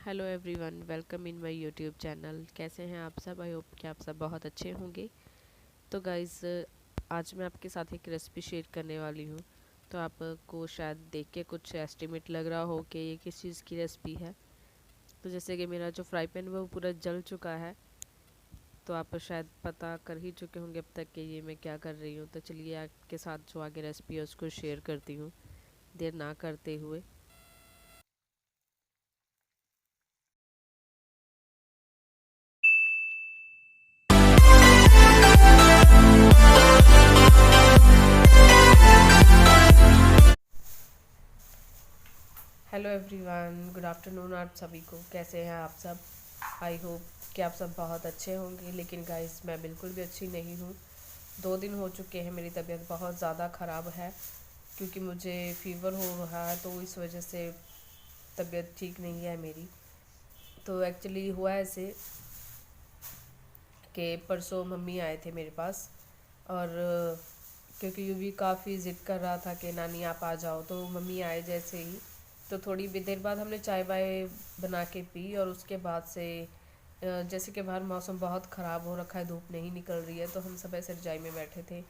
Hello everyone, welcome in my YouTube channel. कैसे हैं आप सब? आई होप कि आप सब बहुत अच्छे होंगे। तो गाइज़, आज मैं आपके साथ एक रेसिपी शेयर करने वाली हूँ। तो आपको शायद देख के कुछ एस्टिमेट लग रहा हो कि ये किस चीज़ की रेसिपी है। तो जैसे कि मेरा जो फ्राई पैन वो पूरा जल चुका है, तो आप शायद पता कर ही चुके होंगे अब तक कि ये मैं क्या कर रही हूँ। तो चलिए आपके साथ जो आगे रेसिपी है उसको शेयर करती हूँ देर ना करते हुए। हेलो एवरीवन, गुड आफ्टरनून आप सभी को। कैसे हैं आप सब? आई होप कि आप सब बहुत अच्छे होंगे। लेकिन गाइस, मैं बिल्कुल भी अच्छी नहीं हूँ। 2 दिन हो चुके हैं, मेरी तबीयत बहुत ज़्यादा ख़राब है क्योंकि मुझे फीवर हो रहा है, तो इस वजह से तबीयत ठीक नहीं है मेरी। तो एक्चुअली हुआ ऐसे कि परसों मम्मी आए थे मेरे पास, और क्योंकि यूवी काफ़ी ज़िद कर रहा था कि नानी आप आ जाओ, तो मम्मी आए जैसे ही तो थोड़ी भी देर बाद हमने चाय वाय बना के पी। और उसके बाद से जैसे कि बाहर मौसम बहुत ख़राब हो रखा है, धूप नहीं निकल रही है, तो हम सब ऐसे रजाई में बैठे थे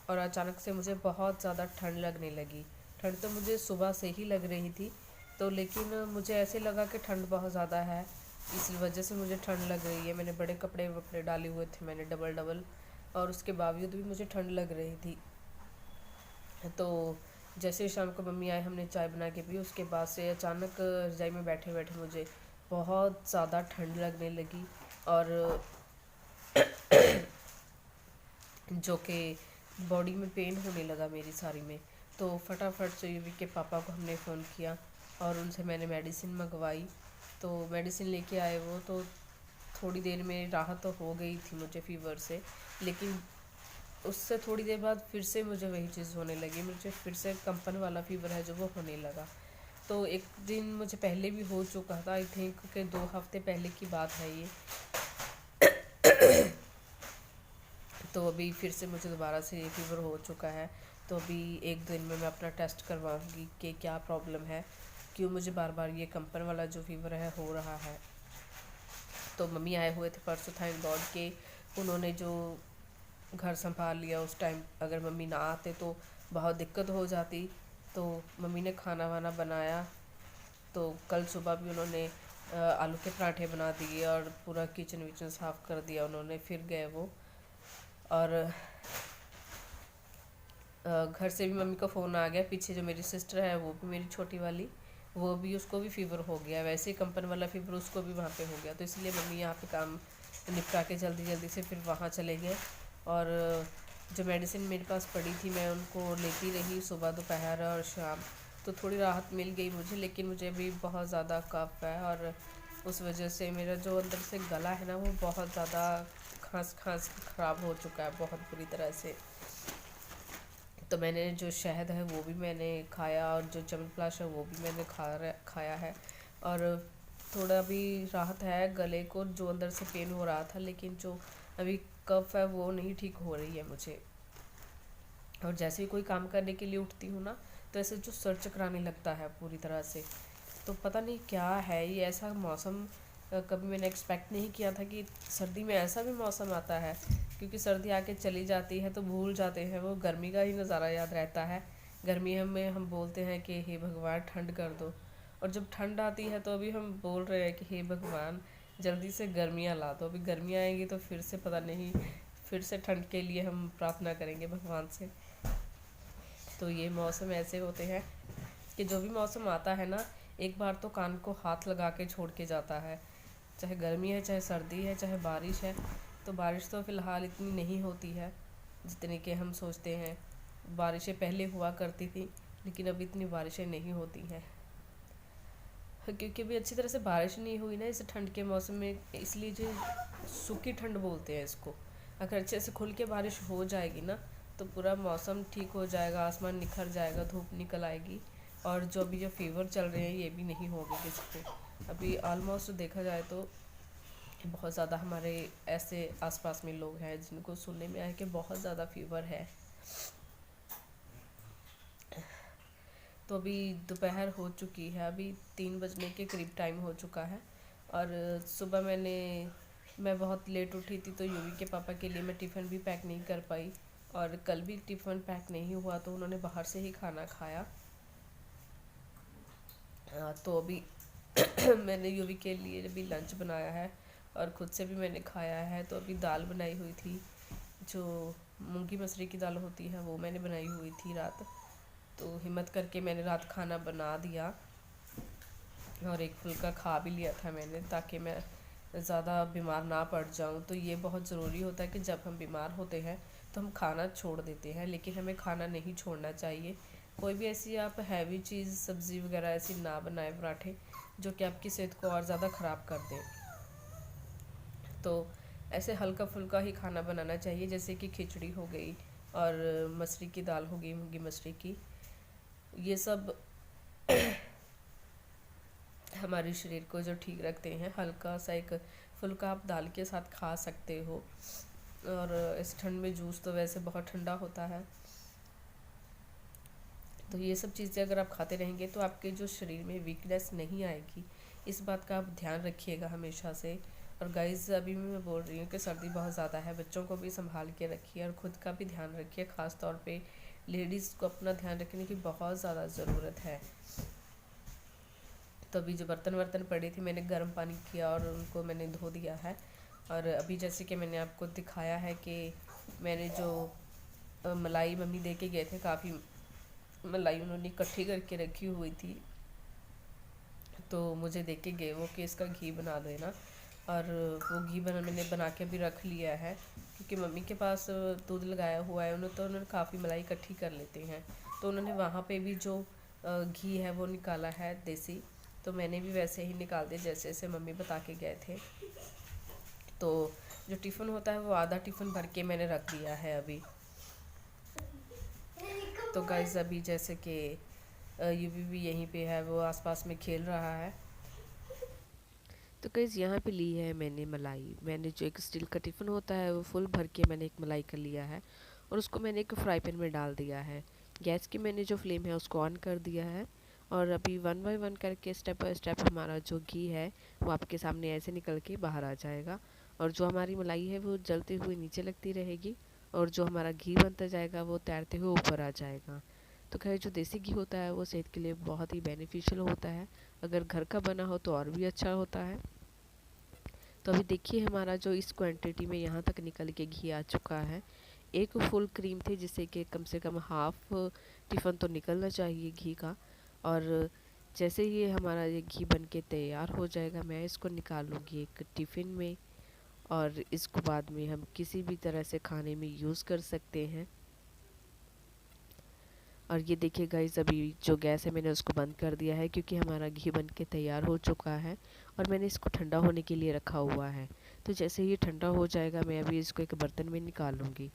और अचानक से मुझे बहुत ज़्यादा ठंड लगने लगी। ठंड तो मुझे सुबह से ही लग रही थी, तो लेकिन मुझे ऐसे लगा कि ठंड बहुत ज़्यादा है, इस वजह से मुझे ठंड लग रही है। मैंने बड़े कपड़े वपड़े डाले हुए थे, मैंने डबल डबल, और उसके बावजूद भी मुझे ठंड लग रही थी। तो जैसे शाम को मम्मी आए, हमने चाय बना के पी, उसके बाद से अचानक रजाई में बैठे बैठे मुझे बहुत ज़्यादा ठंड लगने लगी। और जो कि बॉडी में पेन होने लगा मेरी सारी में। तो फटाफट से यूवी के पापा को हमने फ़ोन किया और उनसे मैंने मेडिसिन मंगवाई। तो मेडिसिन लेके आए वो, तो थोड़ी देर में राहत तो हो गई थी मुझे फ़ीवर से। लेकिन उससे थोड़ी देर बाद फिर से मुझे वही चीज़ होने लगी, मुझे फिर से कंपन वाला फ़ीवर है जो वो होने लगा। तो एक दिन मुझे पहले भी हो चुका था, आई थिंक कि 2 हफ्ते पहले की बात है ये। तो अभी फिर से मुझे दोबारा से ये फ़ीवर हो चुका है। तो अभी एक दिन में मैं अपना टेस्ट करवाऊँगी कि क्या प्रॉब्लम है, क्यों मुझे बार बार ये कंपन वाला जो फ़ीवर है हो रहा है। तो मम्मी आए हुए थे परसों, थैंक गॉड के उन्होंने जो घर संभाल लिया। उस टाइम अगर मम्मी ना आते तो बहुत दिक्कत हो जाती। तो मम्मी ने खाना वाना बनाया। तो कल सुबह भी उन्होंने आलू के पराठे बना दिए और पूरा किचन विचन साफ़ कर दिया उन्होंने। फिर गए वो, और घर से भी मम्मी का फ़ोन आ गया। पीछे जो मेरी सिस्टर है, वो भी मेरी छोटी वाली, वो भी, उसको भी फ़ीवर हो गया। वैसे ही कंपन वाला फ़ीवर उसको भी वहाँ पे हो गया। तो इसलिए मम्मी यहाँ पे काम निपटा के जल्दी जल्दी से फिर वहाँ चले गए। और जो मेडिसिन मेरे पास पड़ी थी मैं उनको लेती रही सुबह, दोपहर और शाम। तो थोड़ी राहत मिल गई मुझे, लेकिन मुझे अभी बहुत ज़्यादा कफ है, और उस वजह से मेरा जो अंदर से गला है ना, वो बहुत ज़्यादा खांस खांस ख़राब हो चुका है बहुत बुरी तरह से। तो मैंने जो शहद है वो भी मैंने खाया, और जो च्यवनप्राश है वो भी मैंने खाया है। और थोड़ा भी राहत है गले को, जो अंदर से पेन हो रहा था, लेकिन जो अभी कफ है वो नहीं ठीक हो रही है मुझे। और जैसे ही कोई काम करने के लिए उठती हूँ ना, तो ऐसे जो सर चकराने लगता है पूरी तरह से। तो पता नहीं क्या है ये ऐसा मौसम, कभी मैंने एक्सपेक्ट नहीं किया था कि सर्दी में ऐसा भी मौसम आता है। क्योंकि सर्दी आके चली जाती है तो भूल जाते हैं, वो गर्मी का ही नज़ारा याद रहता है। गर्मी में हम बोलते हैं कि हे भगवान ठंड कर दो, और जब ठंड आती है तो अभी हम बोल रहे हैं कि हे भगवान जल्दी से गर्मियाँ ला दो। अभी गर्मियाँ आएंगी तो फिर से पता नहीं, फिर से ठंड के लिए हम प्रार्थना करेंगे भगवान से। तो ये मौसम ऐसे होते हैं कि जो भी मौसम आता है ना, एक बार तो कान को हाथ लगा के छोड़ के जाता है। चाहे गर्मी है, चाहे सर्दी है, चाहे बारिश है। तो बारिश तो फ़िलहाल इतनी नहीं होती है जितनी कि हम सोचते हैं। बारिशें पहले हुआ करती थी, लेकिन अब इतनी बारिशें नहीं होती हैं क्योंकि अभी अच्छी तरह से बारिश नहीं हुई ना इस ठंड के मौसम में, इसलिए जो सूखी ठंड बोलते हैं इसको। अगर अच्छे से खुल के बारिश हो जाएगी ना, तो पूरा मौसम ठीक हो जाएगा, आसमान निखर जाएगा, धूप निकल आएगी। और जो अभी जो फीवर चल रहे हैं ये भी नहीं होगी किसी को। अभी ऑलमोस्ट देखा जाए तो बहुत ज़्यादा हमारे ऐसे आसपास में लोग हैं जिनको सुनने में आया कि बहुत ज़्यादा फीवर है। तो अभी दोपहर हो चुकी है, अभी 3 बजने के करीब टाइम हो चुका है। और सुबह मैं बहुत लेट उठी थी, तो यूवी के पापा के लिए मैं टिफ़िन भी पैक नहीं कर पाई, और कल भी टिफ़िन पैक नहीं हुआ तो उन्होंने बाहर से ही खाना खाया। तो अभी मैंने यूवी के लिए भी लंच बनाया है और ख़ुद से भी मैंने खाया है। तो अभी दाल बनाई हुई थी, जो मूंगी मसरी की दाल होती है वो मैंने बनाई हुई थी रात। तो हिम्मत करके मैंने रात खाना बना दिया और एक फुल्का खा भी लिया था मैंने, ताकि मैं ज़्यादा बीमार ना पड़ जाऊं। तो ये बहुत ज़रूरी होता है कि जब हम बीमार होते हैं तो हम खाना छोड़ देते हैं, लेकिन हमें खाना नहीं छोड़ना चाहिए। कोई भी ऐसी आप हैवी चीज़, सब्ज़ी वगैरह ऐसी ना बनाएं, पराठे, जो कि आपकी सेहत को और ज़्यादा ख़राब कर दें। तो ऐसे हल्का फुल्का ही खाना बनाना चाहिए, जैसे कि खिचड़ी हो गई और मसरी की दाल हो गई, मूंगी मसरी की। ये सब हमारे शरीर को जो ठीक रखते हैं। हल्का सा एक फुल्का आप दाल के साथ खा सकते हो। और इस ठंड में जूस तो वैसे बहुत ठंडा होता है, तो ये सब चीज़ें अगर आप खाते रहेंगे तो आपके जो शरीर में वीकनेस नहीं आएगी। इस बात का आप ध्यान रखिएगा हमेशा से। और गाइस, अभी मैं बोल रही हूँ कि सर्दी बहुत ज़्यादा है, बच्चों को भी संभाल के रखिए और ख़ुद का भी ध्यान रखिए। ख़ास तौर पे लेडीज़ को अपना ध्यान रखने की बहुत ज़्यादा ज़रूरत है। तो अभी जो बर्तन वर्तन पड़े थे, मैंने गर्म पानी किया और उनको मैंने धो दिया है। और अभी जैसे कि मैंने आपको दिखाया है कि मैंने जो मलाई मम्मी दे के गए थे, काफ़ी मलाई उन्होंने इकट्ठी करके रखी हुई थी, तो मुझे देख के गए वो कि इसका घी बना देना। और वो घी मैंने बना के भी रख लिया है, क्योंकि मम्मी के पास दूध लगाया हुआ है उन्होंने, तो उन्होंने काफ़ी मलाई इकट्ठी कर लेते हैं। तो उन्होंने वहाँ पे भी जो घी है वो निकाला है देसी, तो मैंने भी वैसे ही निकाल दिया जैसे जैसे मम्मी बता के गए थे। तो जो टिफ़िन होता है वो आधा टिफ़िन भर के मैंने रख दिया है अभी। तो गाइस, अभी जैसे कि यूवी भी यहीं पे है, वो आसपास में खेल रहा है। तो गाइस, यहाँ पे ली है मैंने मलाई। मैंने जो एक स्टील का टिफ़िन होता है वो फुल भर के मैंने एक मलाई कर लिया है और उसको मैंने एक फ्राई पैन में डाल दिया है। गैस की मैंने जो फ्लेम है उसको ऑन कर दिया है और अभी 1 बाय 1 करके स्टेप बाय स्टेप हमारा जो घी है वो आपके सामने ऐसे निकल के बाहर आ जाएगा। और जो हमारी मलाई है वो जलते हुए नीचे लगती रहेगी और जो हमारा घी बनता जाएगा वो तैरते हुए ऊपर आ जाएगा। तो खैर, जो देसी घी होता है वो सेहत के लिए बहुत ही बेनिफिशियल होता है। अगर घर का बना हो तो और भी अच्छा होता है। तो अभी देखिए, हमारा जो इस क्वांटिटी में यहाँ तक निकल के घी आ चुका है। एक फुल क्रीम थी, जिससे कि कम से कम हाफ टिफ़िन तो निकलना चाहिए घी का। और जैसे ये हमारा ये घी बन के तैयार हो जाएगा, मैं इसको निकाल लूँगी एक टिफ़िन में और इसको बाद में हम किसी भी तरह से खाने में यूज़ कर सकते हैं। और ये देखिए गाइस, अभी जो गैस है मैंने उसको बंद कर दिया है, क्योंकि हमारा घी बन के तैयार हो चुका है और मैंने इसको ठंडा होने के लिए रखा हुआ है। तो जैसे ये ठंडा हो जाएगा, मैं अभी इसको एक बर्तन में निकाल लूँगी।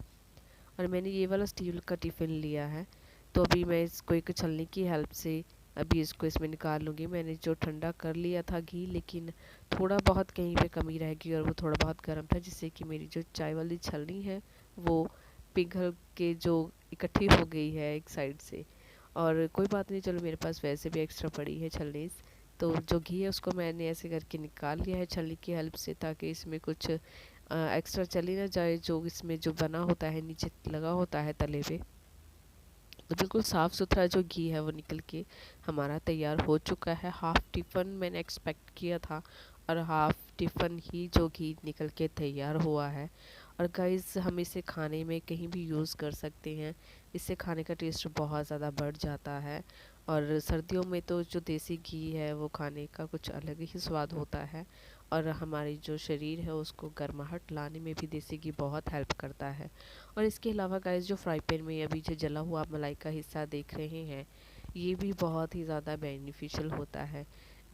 और मैंने ये वाला स्टील का टिफ़िन लिया है, तो अभी मैं इसको एक छलनी की हेल्प से अभी इसको इसमें निकाल लूँगी। मैंने जो ठंडा कर लिया था घी, लेकिन थोड़ा बहुत कहीं पे कमी रह गई और वो थोड़ा बहुत गर्म था, जिससे कि मेरी जो चाय वाली छलनी है वो पिघल के जो इकट्ठी हो गई है एक साइड से। और कोई बात नहीं, चलो मेरे पास वैसे भी एक्स्ट्रा पड़ी है छलनी। तो जो घी है उसको मैंने ऐसे करके निकाल लिया है छलनी की हेल्प से, ताकि इसमें कुछ एक्स्ट्रा चली ना जाए, जो इसमें जो बना होता है नीचे लगा होता है तले पे। तो बिल्कुल साफ़ सुथरा जो घी है वो निकल के हमारा तैयार हो चुका है। हाफ़ टिफ़िन मैंने एक्सपेक्ट किया था और हाफ़ टिफ़िन ही जो घी निकल के तैयार हुआ है। और गाइस, हम इसे खाने में कहीं भी यूज़ कर सकते हैं। इससे खाने का टेस्ट बहुत ज़्यादा बढ़ जाता है। और सर्दियों में तो जो देसी घी है वो खाने का कुछ अलग ही स्वाद होता है और हमारी जो शरीर है उसको गर्माहट लाने में भी देसी घी बहुत हेल्प करता है। और इसके अलावा गाइस, जो फ्राई पैन में अभी जो जला हुआ आप मलाई का हिस्सा देख रहे हैं, ये भी बहुत ही ज़्यादा बेनिफिशियल होता है।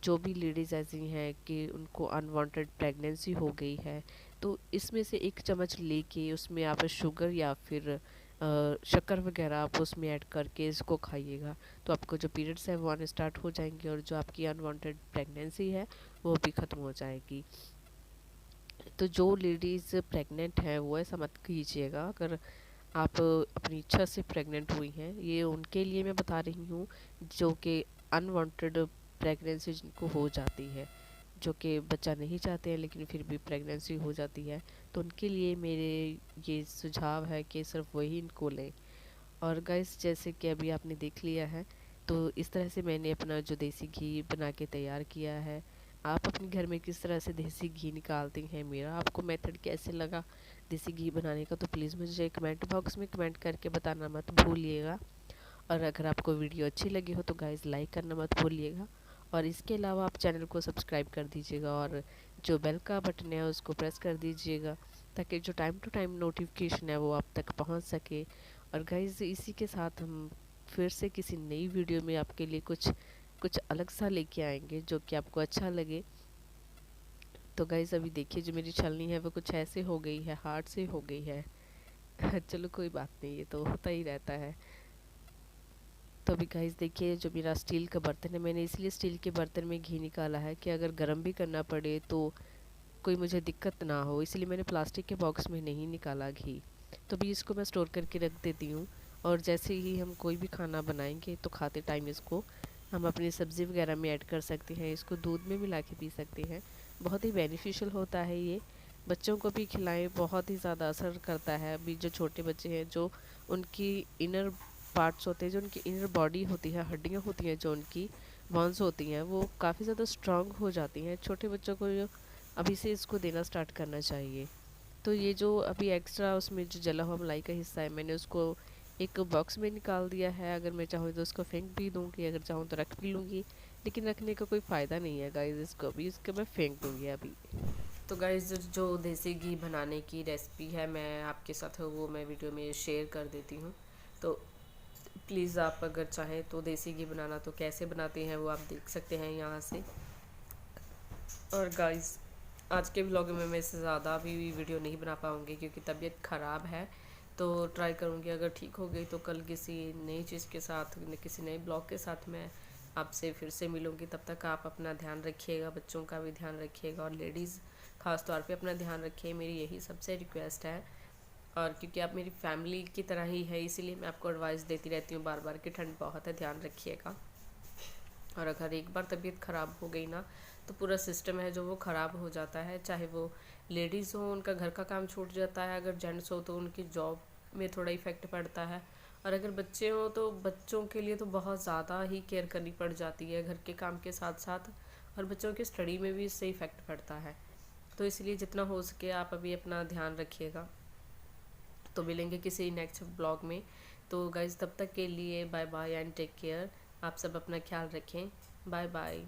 जो भी लेडीज़ ऐसी हैं कि उनको अनवांटेड प्रेगनेंसी हो गई है, तो इसमें से 1 चम्मच लेके उसमें आप शुगर या फिर शक्कर वगैरह आप उसमें ऐड करके इसको खाइएगा। तो आपको जो पीरियड्स है वो आने स्टार्ट हो जाएंगे और जो आपकी अनवांटेड प्रेगनेंसी है वो भी ख़त्म हो जाएगी। तो जो लेडीज़ प्रेग्नेंट हैं वो ऐसा मत कीजिएगा। अगर आप अपनी इच्छा से प्रेग्नेंट हुई हैं, ये उनके लिए मैं बता रही हूँ जो कि अनवांटेड प्रेगनेंसी जिनको हो जाती है। जो कि बच्चा नहीं चाहते हैं लेकिन फिर भी प्रेगनेंसी हो जाती है, तो उनके लिए मेरे ये सुझाव है कि सिर्फ वही इनको लें। और गाइस जैसे कि अभी आपने देख लिया है, तो इस तरह से मैंने अपना जो देसी घी बना के तैयार किया है। आप अपने घर में किस तरह से देसी घी निकालते हैं, मेरा आपको मेथड कैसे लगा देसी घी बनाने का, तो प्लीज़ मुझे कमेंट बॉक्स में कमेंट करके बताना मत भूलिएगा। और अगर आपको वीडियो अच्छी लगी हो तो गाइज़ लाइक करना मत भूलिएगा। और इसके अलावा आप चैनल को सब्सक्राइब कर दीजिएगा और जो बेल का बटन है उसको प्रेस कर दीजिएगा, ताकि जो टाइम टू टाइम नोटिफिकेशन है वो आप तक पहुंच सके। और गाइज़ इसी के साथ हम फिर से किसी नई वीडियो में आपके लिए कुछ कुछ अलग सा लेके आएंगे जो कि आपको अच्छा लगे। तो गाइज़ अभी देखिए जो मेरी छलनी है वो कुछ ऐसे हो गई है, हार्ड से हो गई है। चलो कोई बात नहीं, ये तो होता ही रहता है। तो अभी गाइस देखिए जो मेरा स्टील का बर्तन है, मैंने इसलिए स्टील के बर्तन में घी निकाला है कि अगर गर्म भी करना पड़े तो कोई मुझे दिक्कत ना हो, इसलिए मैंने प्लास्टिक के बॉक्स में नहीं निकाला घी। तो अभी इसको मैं स्टोर करके रख देती हूँ, और जैसे ही हम कोई भी खाना बनाएंगे तो खाते टाइम इसको हम अपनी सब्ज़ी वगैरह में ऐड कर सकते हैं, इसको दूध में मिला के पी सकते हैं। बहुत ही बेनिफिशियल होता है ये, बच्चों को भी खिलाएं, बहुत ही ज़्यादा असर करता है। अभी जो छोटे बच्चे हैं, जो उनकी इनर पार्ट्स होते हैं, जो उनकी इनर बॉडी होती है, हड्डियाँ होती हैं, जो उनकी बोन्स होती हैं, वो काफ़ी ज़्यादा स्ट्रांग हो जाती हैं। छोटे बच्चों को जो अभी से इसको देना स्टार्ट करना चाहिए। तो ये जो अभी एक्स्ट्रा उसमें जो जला हुआ मलाई का हिस्सा है, मैंने उसको एक बॉक्स में निकाल दिया है। अगर मैं चाहूँ तो उसको फेंक भी दूँगी, अगर चाहूँ तो रख भी लूँगी, लेकिन रखने का कोई फ़ायदा नहीं है गाइस, इसको अभी इसको मैं फेंक दूँगी अभी। तो गाइस जो देसी घी बनाने की रेसिपी है मैं आपके साथ वो मैं वीडियो में शेयर कर देती हूँ। तो प्लीज़ आप अगर चाहें तो देसी घी बनाना तो कैसे बनाते हैं वो आप देख सकते हैं यहाँ से। और गाइस आज के व्लॉग में मैं इससे ज़्यादा भी वीडियो नहीं बना पाऊँगी क्योंकि तबीयत ख़राब है। तो ट्राई करूँगी, अगर ठीक हो गई तो कल किसी नई चीज़ के साथ, किसी नए ब्लॉग के साथ मैं आपसे फिर से मिलूँगी। तब तक आप अपना ध्यान रखिएगा, बच्चों का भी ध्यान रखिएगा, और लेडीज़ ख़ास तौर पे अपना ध्यान रखिए, मेरी यही सबसे रिक्वेस्ट है। और क्योंकि आप मेरी फैमिली की तरह ही है, इसीलिए मैं आपको एडवाइस देती रहती हूँ बार बार कि ठंड बहुत है, ध्यान रखिएगा। और अगर एक बार तबीयत ख़राब हो गई ना तो पूरा सिस्टम है जो वो ख़राब हो जाता है। चाहे वो लेडीज़ हो, उनका घर का काम छूट जाता है, अगर जेंट्स हो तो उनकी जॉब में थोड़ा इफ़ेक्ट पड़ता है, और अगर बच्चे हो तो बच्चों के लिए तो बहुत ज़्यादा ही केयर करनी पड़ जाती है घर के काम के साथ साथ, और बच्चों की स्टडी में भी इससे इफ़ेक्ट पड़ता है। तो इसलिए जितना हो सके आप अभी अपना ध्यान रखिएगा। तो मिलेंगे किसी नेक्स्ट ब्लॉग में। तो गाइज़ तब तक के लिए bye bye and take care. आप सब अपना ख्याल रखें। Bye bye.